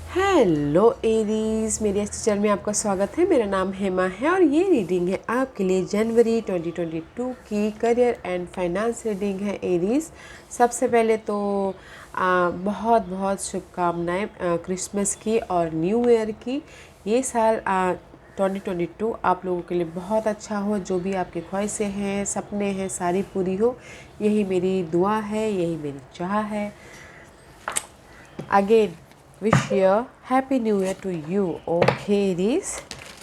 Hello Aries, मेरे इस channel में आपका स्वागत है। मेरा नाम हेमा है और ये रीडिंग है आपके लिए जनवरी 2022 की करियर एंड फाइनेंस रीडिंग है एरीज। सबसे पहले तो बहुत बहुत शुभकामनाएं क्रिसमस की और न्यू ईयर की। ये साल 2022 आप लोगों के लिए बहुत अच्छा हो। जो भी आपकी ख्वाहिशें हैं, सपने हैं, सारी पूरी हो, यही मेरी दुआ है, यही मेरी चाह है। Again wish you happy new year to you. Okay Aries,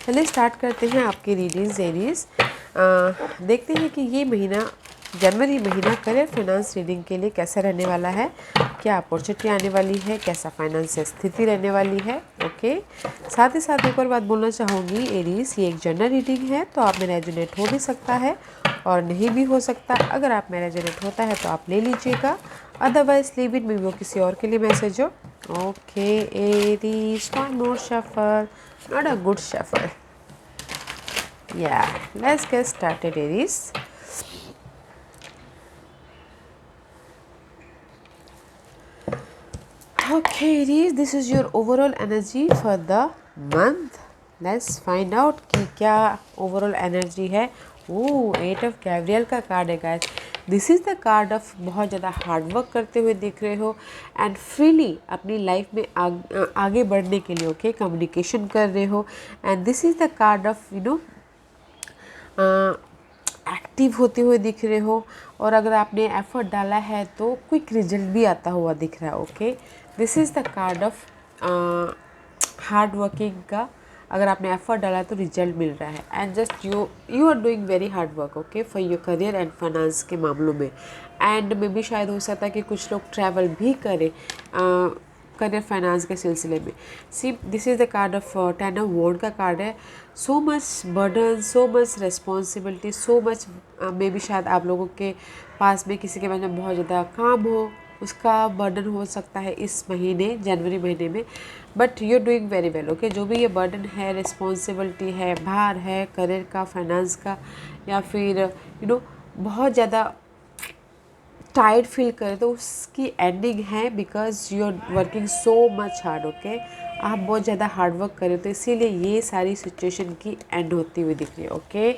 चलिए स्टार्ट करते हैं आपकी रीडिंग्स एरीज। देखते हैं कि ये महीना, जनवरी महीना, करियर फाइनेंस रीडिंग के लिए कैसा रहने वाला है, क्या अपॉर्चुनिटी आने वाली है, कैसा फाइनेंस स्थिति रहने वाली है। ओके, साथ ही साथ एक और बात बोलना चाहूँगी एरीज, ये एक जनरल रीडिंग है तो आप में रेजोनेट हो भी सकता है और नहीं भी हो सकता। अगर आप में रेजोनेट होता है तो आप ले लीजिएगा, अदरवाइज लीव इट, में वो किसी और के लिए मैसेज हो। Okay Aries, one more shuffle, not a good shuffle. Yeah, let's get started Aries. Okay Aries, this is your overall energy for the month. Let's find out कि क्या overall energy है। एट ऑफ कैवरियल का card है guys. This is the card of बहुत ज़्यादा hard work करते हुए दिख रहे हो एंड फ्रीली अपनी लाइफ में आगे बढ़ने के लिए ओके कम्युनिकेशन कर रहे हो। And this is the card of active होते हुए दिख रहे हो और अगर आपने एफर्ट डाला है तो क्विक रिजल्ट भी आता हुआ दिख रहा है। Okay, this is the card of hard working का। अगर आपने एफर्ट डाला तो रिजल्ट मिल रहा है and just you are doing very hard work okay for your career and finance के मामलों में। एंड मे भी शायद हो सकता है कि कुछ लोग ट्रैवल भी करें करियर फाइनेंस के सिलसिले में। See, this is the card of 10 of wand का कार्ड है। So much burden, so much responsibility, so much मे भी शायद आप लोगों के पास में किसी के पास में बहुत ज़्यादा काम हो, उसका बर्डन हो सकता है इस महीने, जनवरी महीने में। But you are doing very well okay. जो भी ये बर्डन है, रिस्पॉन्सिबिलिटी है, भार है करियर का, फाइनेंस का, या फिर बहुत ज़्यादा टायर्ड फील करें तो उसकी एंडिंग है because you are working so much hard okay. आप बहुत ज़्यादा हार्ड वर्क करें तो इसीलिए ये सारी सिचुएशन की एंड होती हुई दिख रही है। ओके,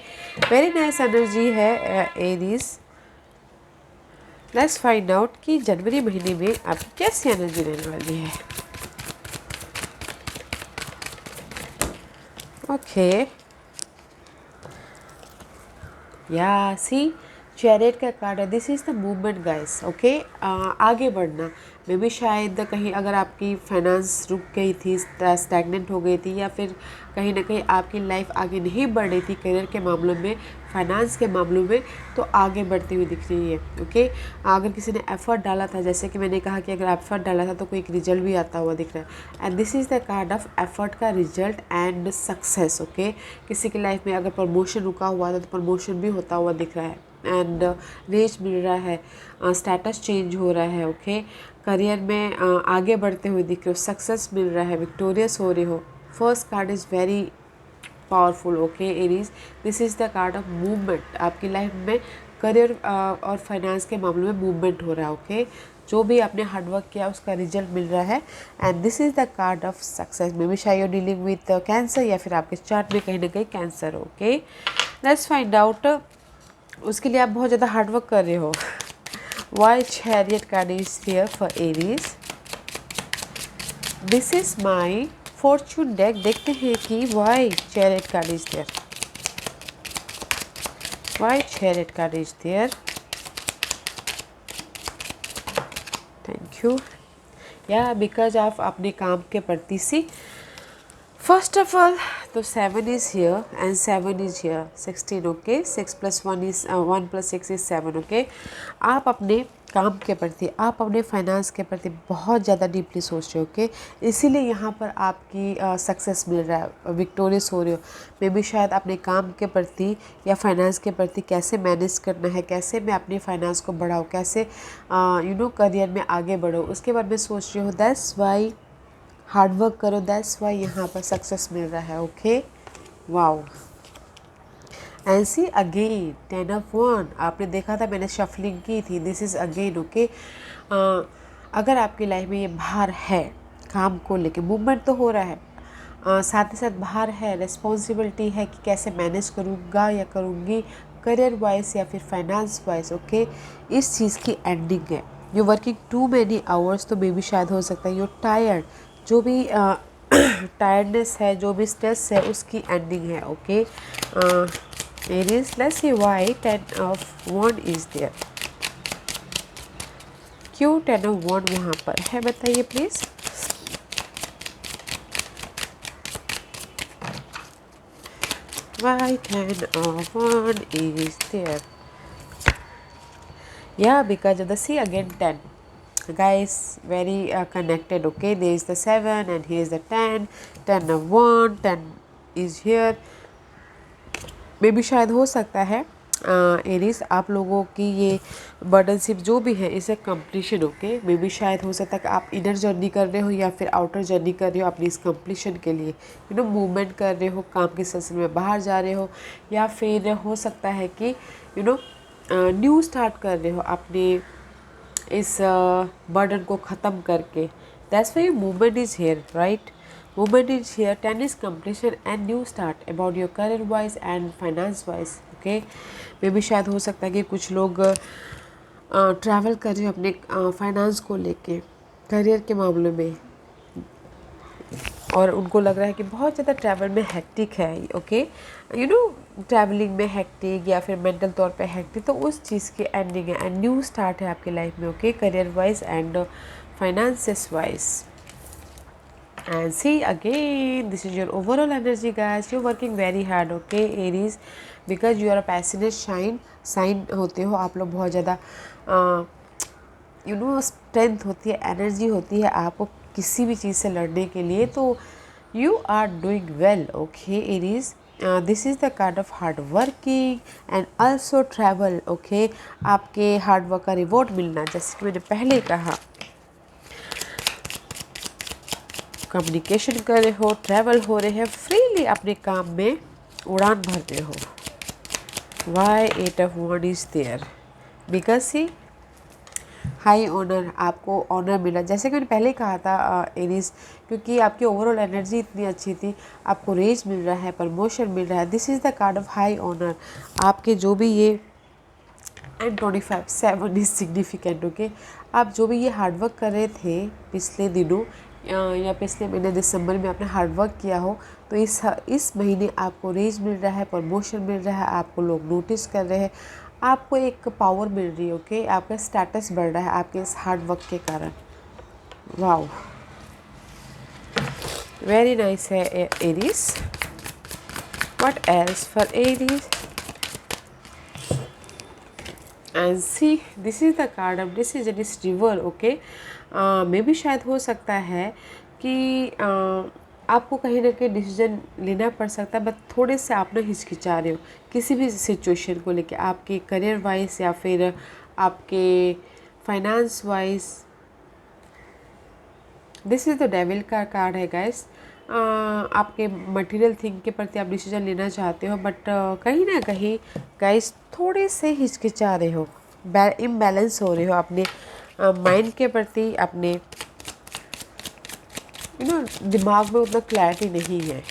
वेरी नाइस एनर्जी है एरीज। लेट्स फाइंड आउट कि जनवरी महीने में आपकी कैसी एनर्जी रहने वाली है। ओके, या सी, चैरियट का कार्ड है। This is the movement guys okay. आगे बढ़ना, मे भी शायद कहीं अगर आपकी फाइनेंस रुक गई थी, स्टैगनेंट हो गई थी, या फिर कहीं ना कहीं आपकी लाइफ आगे नहीं बढ़ रही थी करियर के मामलों में, फाइनेंस के मामलों में, तो आगे बढ़ती हुई दिख रही है ओके। अगर किसी ने एफर्ट डाला था, जैसे कि मैंने कहा कि अगर एफर्ट डाला था तो कोई एक रिजल्ट भी आता हुआ दिख रहा है। And this is the card of effort का रिजल्ट एंड सक्सेस ओके। किसी की लाइफ में अगर प्रमोशन रुका हुआ था तो प्रमोशन भी होता हुआ दिख रहा है एंड रेज मिल रहा है, स्टेटस चेंज हो रहा है ओके। करियर में आगे बढ़ते हुए दिख रहे हो, सक्सेस मिल रहा है, विक्टोरियस हो रहे हो। First card is very powerful okay Aries. This is the card of movement. आपकी लाइफ में करियर और फाइनेंस के मामलों में मूवमेंट हो रहा है ओके। जो भी आपने हार्डवर्क किया उसका रिजल्ट मिल रहा है and this is the card of success. May be शायद यू डीलिंग विथ कैंसर या फिर आपके चार्ट में कहीं ना कहीं कैंसर हो ओके। लेट्स फाइंड आउट, उसके लिए आप बहुत ज़्यादा हार्डवर्क कर रहे हो। Why chariot card is here for Aries. This is my fortune deck. देखते हैं कि why chariot card is there, why chariot card is there. Thank you. या बिकॉज आप अपने काम के प्रति सी, फर्स्ट ऑफ ऑल तो 7 is here and 7 is here 16 okay. 6 + 1 is 1 + 6 is 7 okay. आप अपने काम के प्रति, आप अपने फाइनेंस के प्रति बहुत ज़्यादा डीपली सोच रहे हो ओके। इसीलिए यहाँ पर आपकी सक्सेस मिल रहा है, विक्टोरियस हो रहे हो। मे बी शायद अपने काम के प्रति या फाइनेंस के प्रति कैसे मैनेज करना है, कैसे मैं अपने फाइनेंस को बढ़ाऊँ, कैसे करियर में आगे बढ़ो, उसके बारे में सोच रहे हो। दैट्स वाई हार्डवर्क करो, दैट्स वाई यहाँ पर सक्सेस मिल रहा है okay. Wow, and see again 10 of wand. आपने देखा था मैंने शफलिंग की थी, दिस इज़ अगेन ओके। अगर आपकी लाइफ में ये भार है काम को लेके मूवमेंट तो हो रहा है, साथ ही साथ बाहर है, रिस्पॉन्सिबिलिटी है कि कैसे मैनेज करूँगा या करूँगी करियर वाइज या फिर फाइनेंस वाइज। ओके, इस चीज़ की एंडिंग है। You working too many hours, तो मे भी शायद हो सकता है यू टायर्ड, जो भी टायर्डनेस है, जो भी स्ट्रेस है, उसकी एंडिंग है। Okay, Aries, let's see why 10 of wand is there. क्यों 10 ऑफ वॉन्ड वहाँ पर है, बताइए please. Why 10 of one is there? Yeah, because of the C again 10. Guys, very connected. Okay, there is the 7 and here is the 10. 10 of 1, 10 is here. मे भी शायद हो सकता है एरीज आप लोगों की ये बर्डनशिप जो भी है इसे कंप्लीशन। ओके, मे भी शायद हो सकता है कि आप इनर जर्नी कर रहे हो या फिर आउटर जर्नी कर रहे हो अपनी इस कंप्लीशन के लिए, मूवमेंट कर रहे हो, काम के सिलसिले में बाहर जा रहे हो, या फिर हो सकता है कि न्यू स्टार्ट कर रहे हो अपने इस बर्डन को ख़त्म करके। That's why movement is here, right. Movement is here, 10 is completion and new start about your career wise and finance wise. Okay, मे भी शायद हो सकता है कि कुछ लोग ट्रैवल कर रहे हो अपने फाइनेंस को लेके करियर के मामले में, और उनको लग रहा है कि बहुत ज़्यादा ट्रैवल में हेक्टिक है। ओके, ट्रैवलिंग में हेक्टिक या फिर मेंटल तौर पे हेक्टिक, तो उस चीज़ की एंडिंग है एंड न्यू स्टार्ट है आपकी लाइफ में। Okay, career wise and finances wise. And see again, this is your overall energy, guys. You're working very hard, okay, Aries, because you are a passionate sign होते हो आप लोग। बहुत ज़्यादा strength होती है, एनर्जी होती है आपको किसी भी चीज़ से लड़ने के लिए, तो you are doing well. Okay Aries, this is the card of hard working and also travel. Okay, आपके हार्ड वर्क का रिवॉर्ड मिलना, जैसे कि मैंने पहले कहा, कम्युनिकेशन कर रहे हो, ट्रैवल हो रहे हैं, फ्रीली अपने काम में उड़ान भर रहे हो। Why 8 of wand is there, because see high honour, आपको ऑनर मिला, जैसे कि मैंने पहले कहा था एरीज, क्योंकि आपकी ओवरऑल एनर्जी इतनी अच्छी थी, आपको रेज मिल रहा है, प्रमोशन मिल रहा है। This is the card of high honour. आपके जो भी ये एंड 25 7 इज सिग्निफिकेंट। ओके, आप जो भी ये हार्डवर्क कर रहे थे पिछले दिनों या पिछले महीने दिसंबर में आपने हार्डवर्क किया हो, तो इस महीने आपको रेज मिल रहा है, प्रमोशन मिल रहा है, आपको लोग नोटिस कर रहे हैं, आपको एक पावर मिल रही है। ओके, आपका स्टेटस बढ़ रहा है आपके इस हार्डवर्क के कारण। वाओ, वेरी नाइस है Aries. What else for Aries? And see, this is the card of decision is reverse. Okay, मे भी शायद हो सकता है कि आपको कहीं ना कहीं डिसीजन लेना पड़ सकता है, बट थोड़े से आप ना हिचकिचा रहे हो किसी भी सिचुएशन को लेके, आपके करियर वाइज या फिर आपके finance wise. This is the devil का कार्ड है गाइस। आपके मटेरियल थिंग के प्रति आप डिसीजन लेना चाहते हो, बट कहीं ना कहीं गाइस थोड़े से हिचकिचा रहे हो, इम्बैलेंस हो रहे हो अपने माइंड के प्रति, अपने दिमाग में उतना क्लैरिटी नहीं है।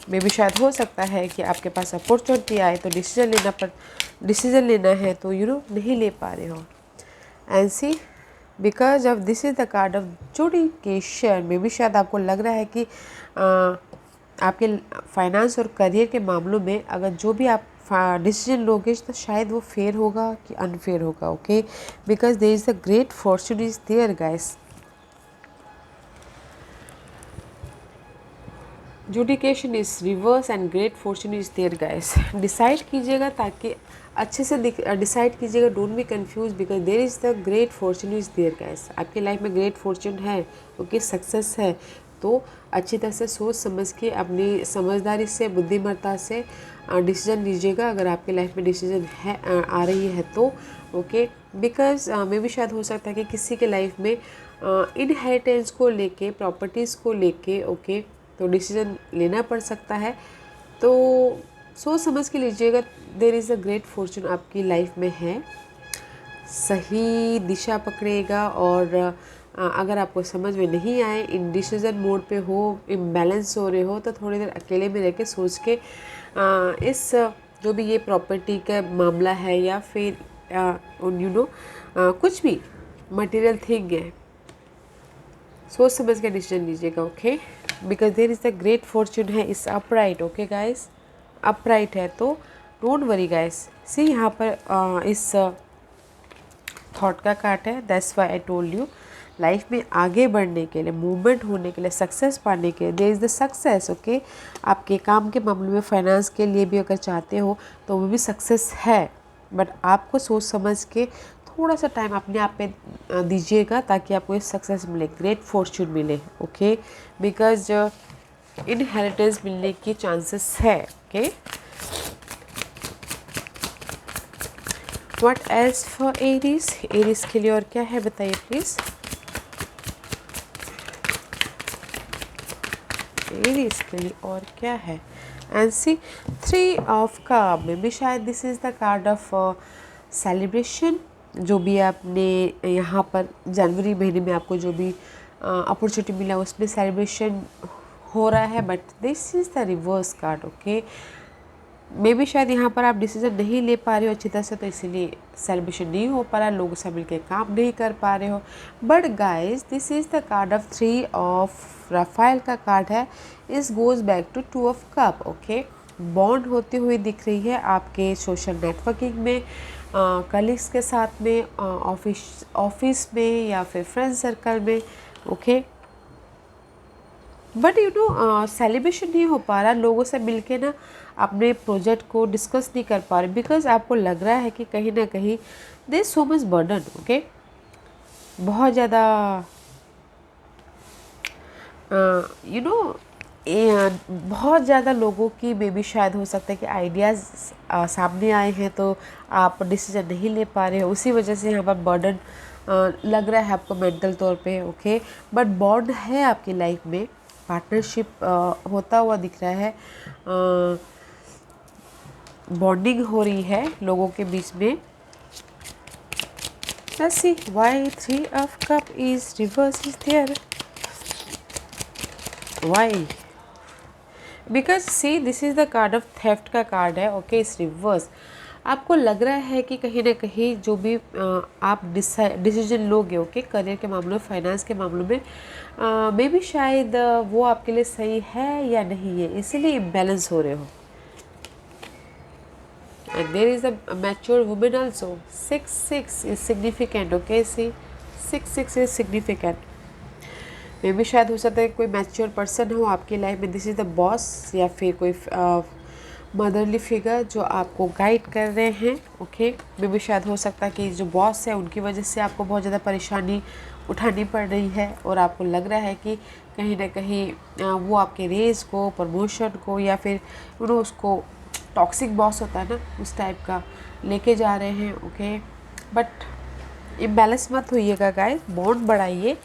मे भी शायद हो सकता है कि आपके पास अपॉर्चुनिटी आए तो डिसीजन लेना है तो नहीं ले पा रहे हो। And see, because of this is the card of judgement. मे भी शायद आपको लग रहा है कि आपके फाइनेंस और करियर के मामलों में अगर जो भी आप डिसीजन लोगे तो शायद वो फेयर होगा कि अनफेयर होगा। Okay, because there is the great fortune is there guys. Judgement is reverse and great fortune is there guys. Decide कीजिएगा, ताकि अच्छे से डिसाइड कीजिएगा, don't be confuse, because there is the great fortune is there guys. आपकी life में great fortune है, okay, success है, तो अच्छी तरह से सोच समझ के अपनी समझदारी से, बुद्धिमत्ता से डिसीजन लीजिएगा, अगर आपकी लाइफ में डिसीजन है आ रही है तो। ओके, बिकॉज मे भी शायद हो सकता है कि किसी के लाइफ में इनहेरिटेंस को लेके, प्रॉपर्टीज़ को लेके, ओके, तो डिसीजन लेना पड़ सकता है, तो सोच समझ के लीजिएगा। There is a great fortune आपकी लाइफ में है, सही दिशा पकड़ेगा और अगर आपको समझ में नहीं आए, इन डिसीजन मोड पे हो, इम्बैलेंस हो रहे हो, तो थोड़ी देर अकेले में रह के सोच के इस जो भी ये प्रॉपर्टी का मामला है या फिर कुछ भी मटेरियल थिंग है, सोच समझ के डिसीजन लीजिएगा। Okay, because there is the great fortune है इस अपराइट। ओके गाइस, अपराइट है तो डोंट वरी गाइस। सी यहाँ पर इस थॉट का काट है, that's why I told you, life में आगे बढ़ने के लिए, मूवमेंट होने के लिए, सक्सेस पाने के लिए, there is the success. Okay, आपके काम के मामले में, फाइनेंस के लिए भी अगर चाहते हो तो वो भी सक्सेस है, बट आपको सोच समझ के थोड़ा सा टाइम अपने आप पे दीजिएगा ताकि आपको ये सक्सेस मिले, ग्रेट फॉर्चून मिले। ओके, बिकॉज इनहेरिटेंस मिलने की चांसेस है। Okay, what else for Aries, Aries के लिए और क्या है बताइए प्लीज़। एरीज के लिए और क्या है, एंड सी 3 ऑफ कप में भी शायद this is the card of celebration. जो भी आपने यहाँ पर जनवरी महीने में आपको जो भी अपॉर्चुनिटी मिला उसमें सेलिब्रेशन हो रहा है, but this is the reverse card. Okay, may be शायद यहाँ पर आप डिसीजन नहीं ले पा रहे हो अच्छी तरह से, तो इसीलिए सेलिब्रेशन नहीं हो पा रहा, लोगों से मिलकर काम नहीं कर पा रहे हो। But guys, this is the card of 3 of राफेल का कार्ड है, is goes back to 2 of cup. Okay, bond होती हुई दिख रही है आपके सोशल नेटवर्किंग में, कलीग्स के साथ में, ऑफिस में या फिर फ्रेंड सर्कल में। ओके, बट सेलिब्रेशन नहीं हो पा रहा, लोगों से मिलके ना अपने प्रोजेक्ट को डिस्कस नहीं कर पा रहे, बिकॉज आपको लग रहा है कि कहीं ना कहीं there so much burden. Okay, बहुत ज़्यादा बहुत ज़्यादा लोगों की मे बी शायद हो सकता है कि आइडियाज़ सामने आए हैं तो आप डिसीजन नहीं ले पा रहे हो, उसी वजह से यहाँ पर बर्डन लग रहा है आपको मेंटल तौर पे। ओके, बट बॉन्ड है आपकी लाइफ में, पार्टनरशिप होता हुआ दिख रहा है, बॉन्डिंग हो रही है लोगों के बीच में। Let's see why 3 of cup is reverse is there. Why? Because see, this is the card of theft का कार्ड है। ओके, इस रिवर्स आपको लग रहा है कि कहीं ना कहीं जो भी आप डिसीजन लोगे, ओके, करियर के मामलों में, फाइनेंस के मामलों में, मे बी शायद वो आपके लिए सही है या नहीं है, इसीलिए इम्बैलेंस हो रहे हो। And there is a mature woman also. 6-6 is significant. Okay, see, 6-6 is significant. मे भी शायद हो सकता है कोई मैच्योर पर्सन हो आपकी लाइफ में, दिस इज़ द बॉस, या फिर कोई मदरली फिगर जो आपको गाइड कर रहे हैं। ओके, मे भी शायद हो सकता है कि जो बॉस है उनकी वजह से आपको बहुत ज़्यादा परेशानी उठानी पड़ रही है, और आपको लग रहा है कि कहीं ना कहीं वो आपके रेज को, प्रमोशन को, या फिर उसको टॉक्सिक बॉस होता है ना, उस टाइप का लेके जा रहे हैं। ओके, बट इम्बैलेंस मत होइएगा गाइस, बॉन्ड बढ़ाइए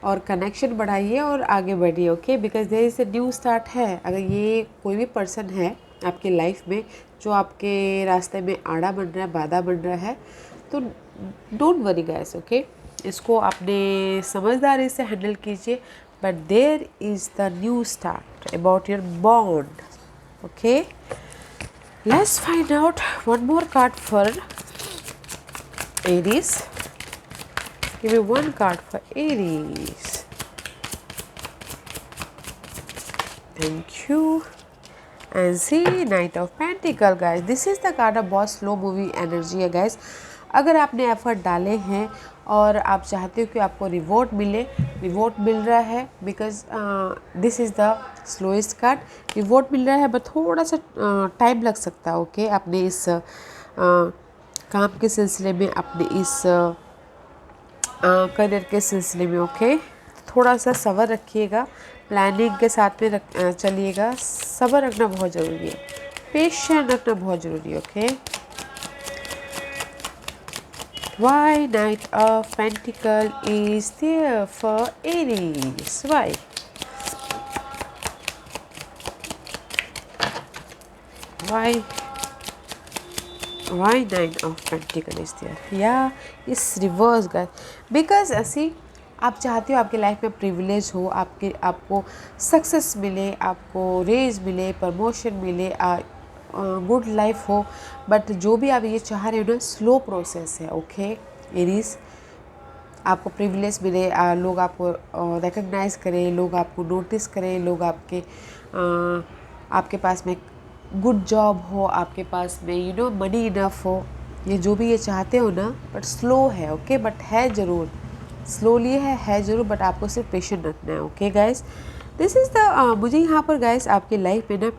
और कनेक्शन बढ़ाइए और आगे बढ़िए। Okay, because there is a new start है। अगर ये कोई भी पर्सन है आपके लाइफ में जो आपके रास्ते में आड़ा बन रहा है, बाधा बन रहा है, तो डोंट वरी गाइस। ओके, इसको अपने समझदारी से हैंडल कीजिए, but there is the new start about your bond. Okay, let's find out one more card for Aries. Give me one card for Aries. Thank you. And see, Knight of Pentacles, guys. This is the card of boss slow movie energy है guys. अगर आपने effort डाले हैं और आप चाहते हो कि आपको रिवॉर्ड मिले, रिवॉर्ड मिल रहा है, because this is the slowest card. Reward मिल रहा है बट थोड़ा सा टाइम लग सकता है। ओके, अपने इस काम के सिलसिले में, अपने इस करियर के सिलसिले में। ओके, थोड़ा सा सब्र रखिएगा, प्लानिंग के साथ में चलिएगा, सब्र रखना बहुत ज़रूरी है, पेशेंट रखना बहुत ज़रूरी है। Okay, why Knight of Pentacles is there for Aries? Why? Why? Why 9 of pentacle is there, या इस रिवर्स गाइस, बिकॉज ऐसी आप चाहते हो आपके लाइफ में प्रिविलेज हो, आपको सक्सेस मिले, आपको रेज मिले, प्रमोशन मिले, गुड लाइफ हो, बट जो भी आप ये चाह रहे हो ना स्लो प्रोसेस है। ओके एरीज, आपको प्रिविलेज मिले, लोग आपको रिकग्नाइज करें, लोग आपको नोटिस करें, लोग आपके पास में गुड जॉब हो, आपके पास में मनी इनफ हो, ये जो भी ये चाहते हो ना, बट स्लो है। ओके बट है ज़रूर, स्लोली है ज़रूर, बट आपको सिर्फ पेशेंट रखना है। Okay guys, this is the मुझे यहाँ पर गाइस आपकी लाइफ में ना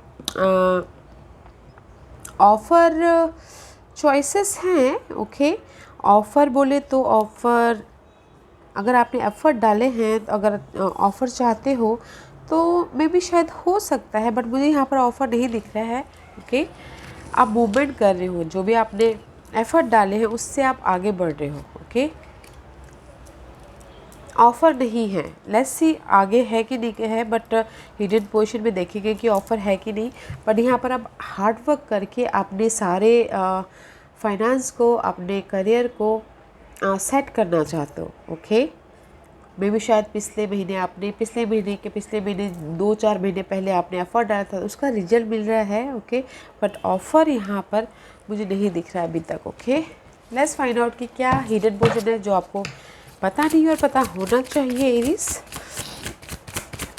ऑफ़र चॉइसेस हैं। ओके ऑफ़र बोले तो ऑफ़र, अगर आपने एफ़र्ट डाले हैं, तो अगर ऑफ़र चाहते हो तो मे बी शायद हो सकता है, बट मुझे यहाँ पर ऑफ़र नहीं दिख रहा है। ओके आप मूवमेंट कर रहे हो, जो भी आपने एफ़र्ट डाले हैं उससे आप आगे बढ़ रहे हो। ओके ऑफ़र नहीं है, लेट्स सी आगे है कि नहीं है, बट हिडन पोजीशन में देखेंगे कि ऑफ़र है कि नहीं। बट यहाँ पर आप हार्ड वर्क करके अपने सारे फाइनेंस को, अपने करियर को सेट करना चाहते हो। ओके मे भी शायद पिछले महीने 2-4 महीने पहले आपने एफर्ट डाला था, उसका रिजल्ट मिल रहा है। ओके बट ऑफ़र यहाँ पर मुझे नहीं दिख रहा है अभी तक। ओके लेट्स फाइंड आउट कि क्या हिडन पोजीशन है जो आपको पता नहीं और पता होना चाहिए। Aries,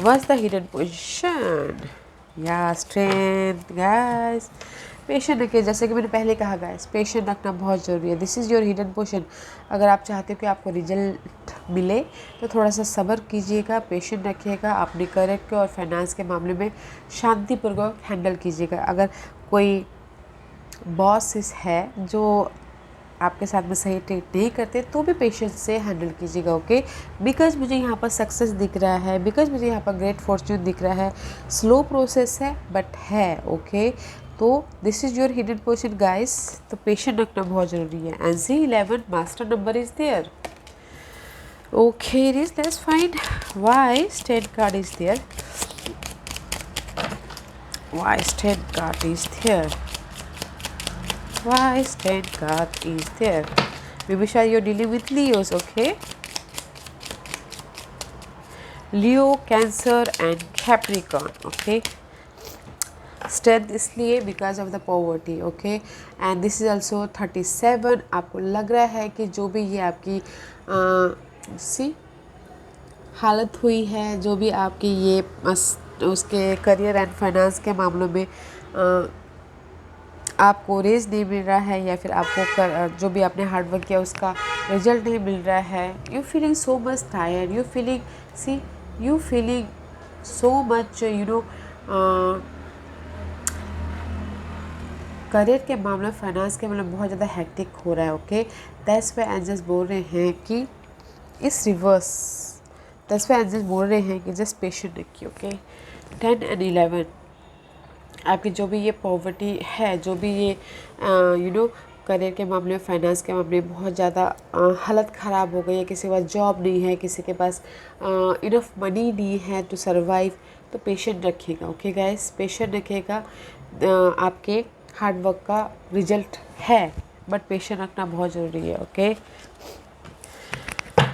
what's the hidden position? या स्ट्रेंथ गाइस, पेशेंट रखिए, जैसे कि मैंने पहले कहा गाइस, पेशेंट रखना बहुत ज़रूरी है। This is your hidden position. अगर आप चाहते हो कि आपको रिजल्ट मिले तो थोड़ा सा सब्र कीजिएगा, पेशेंट रखिएगा, अपने करियर के और फाइनेंस के मामले में शांतिपूर्वक हैंडल कीजिएगा। अगर कोई बॉस है जो आपके साथ में सही ट्रीट नहीं करते तो भी पेशेंस से हैंडल कीजिएगा। ओके बिकॉज मुझे यहाँ पर सक्सेस दिख रहा है, बिकॉज मुझे यहाँ पर ग्रेट फॉर्च्यून दिख रहा है। स्लो प्रोसेस है बट है। ओके तो this is your hidden position guys, तो पेशेंट रखना बहुत ज़रूरी है। NC11 master number is there. Okay let's find why state card is there, why state card is there, why stand card is there? Maybe sure you're dealing with Leos. Okay, Leo, Cancer and Capricorn. Okay, strength इसलिए because of the poverty. Okay, and this is also 37. आपको लग रहा है कि जो भी ये आपकी हालत हुई है, जो भी आपकी ये उसके करियर एंड फाइनेंस के मामलों में आपको रेज नहीं मिल रहा है, या फिर आपको जो भी आपने हार्ड वर्क किया उसका रिजल्ट नहीं मिल रहा है। You feeling so much tired, you feeling so much career के मामले, फाइनेंस के मामले बहुत ज़्यादा हेक्टिक हो रहा है। ओके दैट्स व्हाई एंजल्स बोल रहे हैं कि इस रिवर्स, दैट्स व्हाई एंजल्स बोल रहे हैं कि जस्ट पेशेंट रखिए। ओके 10 and 11 आपकी जो भी ये पॉवर्टी है, जो भी ये करियर के मामले में, फाइनेंस के मामले में बहुत ज़्यादा हालत ख़राब हो गई है, किसी के पास जॉब नहीं है, किसी के पास इनफ मनी नहीं है टू सर्वाइव, तो पेशेंट रखिएगा। ओके गाइस पेशेंट रखिएगा, आपके हार्ड वर्क का रिजल्ट है, बट पेशेंट रखना बहुत ज़रूरी है। Okay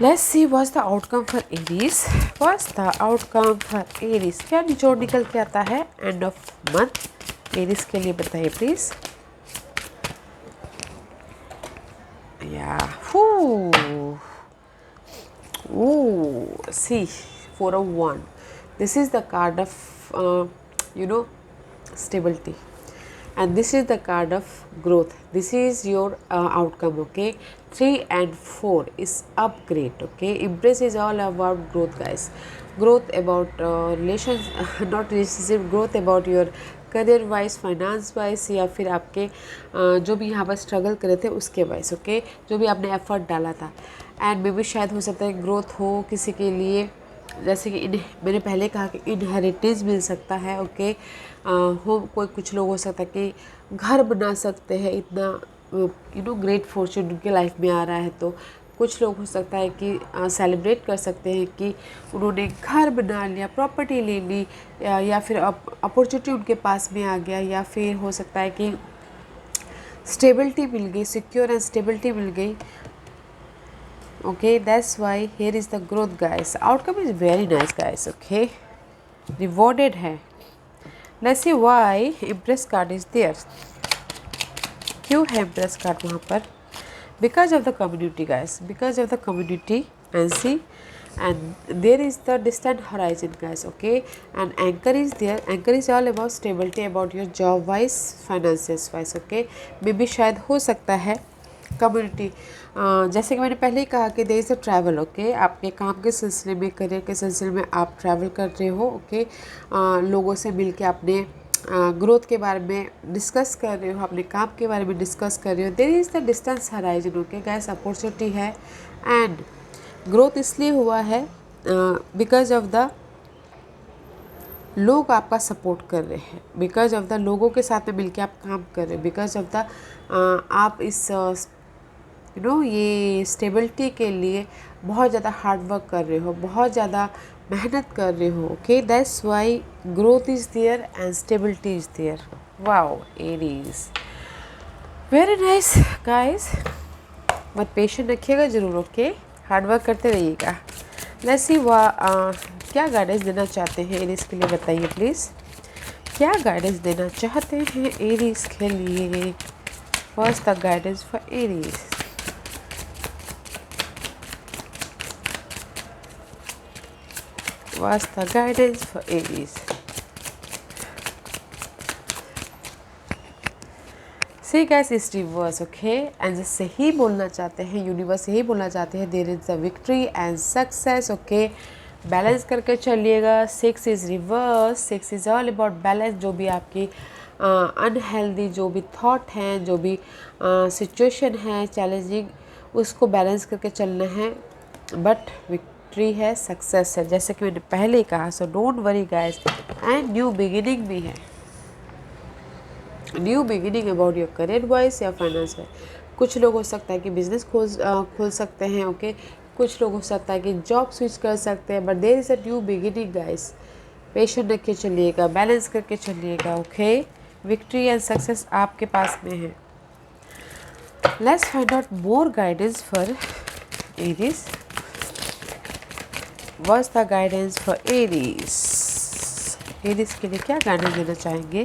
let's see what's the outcome for Aries, what's the outcome for Aries, क्या निचोड़ निकल के आता है एंड ऑफ मंथ एरीज के लिए, बताइए प्लीज। या सी 4 of 1, this is the card of stability, and this is the card of growth. This is your outcome. Okay 3 and 4 is upgrade. Okay embrace is all about growth guys, growth about relations not relationship, growth about your career wise, finance wise, या फिर आपके जो भी यहाँ पर struggle करे थे उसके वाइज। ओके जो भी आपने एफर्ट डाला था, एंड मे बी शायद हो सकता है ग्रोथ हो किसी के लिए, जैसे कि मैंने पहले कहा कि इनहेरिटेंस मिल सकता है। ओके हो कुछ लोग हो सकता है कि घर बना सकते हैं, इतना ग्रेट फॉर्चून उनके लाइफ में आ रहा है। तो कुछ लोग हो सकता है कि सेलिब्रेट कर सकते हैं कि उन्होंने घर बना लिया, प्रॉपर्टी ले ली, या फिर अपॉर्चुनिटी उनके पास में आ गया, या फिर हो सकता है कि स्टेबिलिटी मिल गई, सिक्योर एंड स्टेबिलिटी मिल गई। Okay, that's why here is the growth guys, outcome is very nice guys. Okay, rewarded है। Let's see why empress card is there, क्यों है इम्प्रेस कार्ड वहाँ पर? Because of the community guys, because of the community and see, and there is the distant horizon guys. Okay, and anchor is there. Anchor is all about stability, about your job wise, finances wise. Okay, मे भी शायद हो सकता है community, जैसे कि मैंने पहले ही कहा कि there is a travel. Okay, आपके काम के सिलसिले में, करियर के सिलसिले में आप ट्रैवल कर रहे हो। ओके, लोगों से मिल के अपने ग्रोथ के बारे में डिस्कस कर रहे हो, अपने काम के बारे में डिस्कस कर रहे हो। There is the distance horizon. Okay guys, opportunity है एंड ग्रोथ इसलिए हुआ है बिकॉज ऑफ द लोग आपका सपोर्ट कर रहे हैं, बिकॉज ऑफ द लोगों के साथ में मिलके आप काम कर रहे हो, बिकॉज ऑफ द आप इस ये स्टेबिलिटी के लिए बहुत ज़्यादा हार्ड वर्क कर रहे हो, बहुत ज़्यादा मेहनत कर रहे हो। Okay, that's why growth is there and stability is there. Wow Aries, very nice guys, but patient रखिएगा ज़रूर। ओके, हार्ड वर्क करते रहिएगा। लेट्स सी क्या गाइडेंस देना चाहते हैं एरीज के लिए, बताइए प्लीज़, क्या गाइडेंस देना चाहते हैं एरीज के लिए? First the guidance for Aries. What's the guidance for Aries? See guys, it's reverse. Okay, and जैसे ही बोलना चाहते हैं, यूनिवर्स यही बोलना चाहते हैं, there is the victory and success. Okay, balance करके चलिएगा। 6 is reverse, 6 is all about balance. जो भी आपकी अनहेल्दी जो भी थॉट हैं, जो भी सिचुएशन है चैलेंजिंग, उसको बैलेंस करके चलना है। बट विक्ट्री है, सक्सेस है, जैसे कि मैंने पहले ही कहा। So don't worry guys, and new beginning भी है, new beginning about your career wise या फाइनेंस वाइज। कुछ लोग हो सकता है कि बिजनेस खोल सकते हैं। ओके, कुछ लोग हो सकता है कि जॉब स्विच कर सकते हैं, but there is a new beginning guys. Patient रख के चलिएगा, बैलेंस करके चलिएगा। ओके, विक्ट्री एंड सक्सेस आपके पास में है। Let's find out more guidance for Aries. What's the guidance for Aries? Aries के लिए क्या गाइडेंस देना चाहेंगे,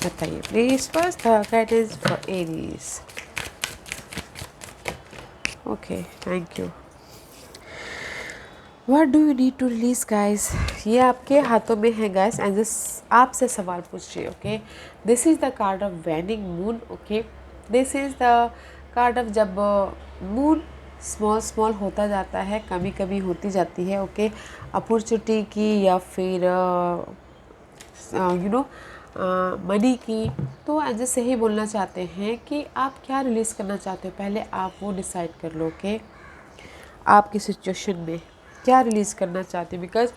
बताइए please. First the guidance for Aries. Okay, thank you. What do you need to release guys? ये आपके हाथों में है गाइस, एंड आपसे सवाल पूछ रही है। Okay, this is the card of waning moon. Okay, this is the card of जब मून स्मॉल स्मॉल होता जाता है, कमी कमी होती जाती है। ओके, अपॉर्चुनिटी की या फिर मनी की। तो एज से ही बोलना चाहते हैं कि आप क्या रिलीज़ करना चाहते हो, पहले आप वो डिसाइड कर लो। ओके, आपकी सिचुएशन में क्या रिलीज़ करना चाहते हो, बिकॉज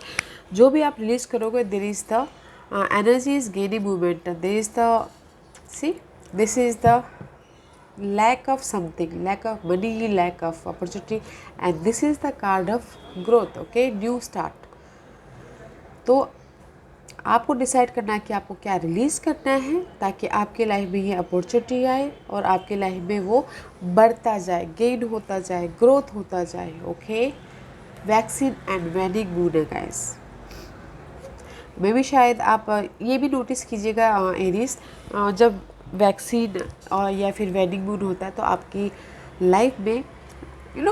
जो भी आप रिलीज़ करोगे, there is the energy is gaining momentum, there is the see this is the lack of something, lack of money, lack of opportunity, and this is the card of growth. Okay, new start. तो आपको decide करना है कि आपको क्या release करना है, ताकि आपके लाइफ में ये अपॉर्चुनिटी आए और आपके लाइफ में वो बढ़ता जाए, गेन होता जाए, ग्रोथ होता जाए। Okay, vaccine and waning moon है गाइस। मे भी शायद आप ये भी नोटिस कीजिएगा एरीज, जब वैक्सीन और या फिर वेडिंग मून होता है तो आपकी लाइफ में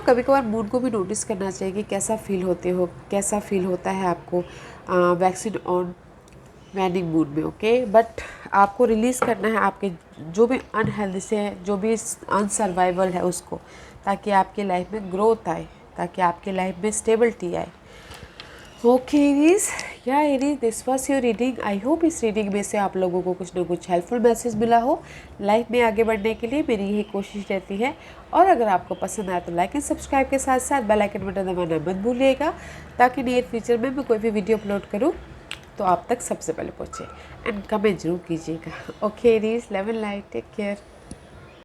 कभी कभार मूड को भी नोटिस करना चाहिए कि कैसा फील होते हो, कैसा फील होता है आपको वैक्सीन ऑन वेडिंग मूड में। ओके, बट आपको रिलीज़ करना है आपके जो भी अनहेल्दी से है, जो भी अनसर्वाइवल है उसको, ताकि आपके लाइफ में ग्रोथ आए, ताकि आपके लाइफ में स्टेबिलिटी आए। ओके एरीज, या Aries, this was your reading. I hope इस रीडिंग में से आप लोगों को कुछ ना कुछ हेल्पफुल मैसेज मिला हो। लाइफ में आगे बढ़ने के लिए मेरी यही कोशिश रहती है। और अगर आपको पसंद आया तो लाइक एंड सब्सक्राइब के साथ साथ बेल आइकन बटन दबाना मत भूलिएगा, ताकि नियर फ्यूचर में मैं कोई भी वीडियो अपलोड करूँ तो आप तक सबसे पहले पहुँचे। एंड कमेंट जरूर कीजिएगा। Okay Aries, love and light, take care.